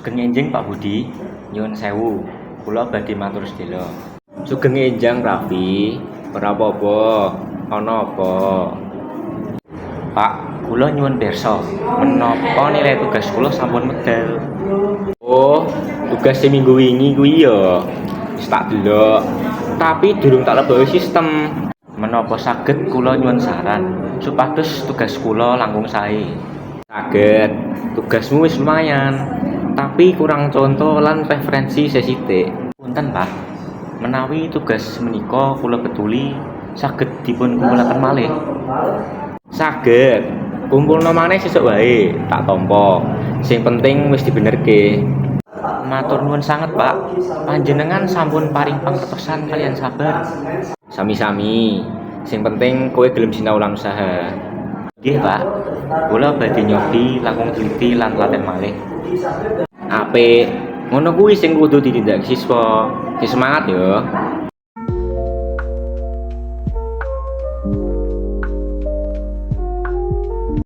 Sugeng enjing Pak Budi, nyuwun sewu. Kula badhe matur sedaya. Sugeng enjang Raffi, ora apa-apa. Ana apa? Pak, kula nyuwun pirsa, menapa nilai tugas kula sampun medal. Oh, tugas seminggu wingi kuwi ya. Wis tak delok. Tapi durung tak leboki sistem. Menapa saged kula nyuwun saran supados tugas kula langkung sae. Saged. Tugasmu wis lumayan, tapi kurang contoh lan referensi sesithik. Punten, Pak. Menawi tugas menika kula betuli saged dipun kumpulaken malih. Saged. Kumpulno maneh sesuk wae, tak tampa. Sing penting wis dibenerke. Matur nuwun sanget, Pak. Panjenengan sampun paring pangertosan kaliyan sabar. Sami-sami. Sing penting kowe gelem sinau lan usaha. Nggih, Pak. Kula badhe nyobi langkung teliti lan laten malih. Apik. Ngono kuwi sing kudu ditindak siswa. Semangat ya.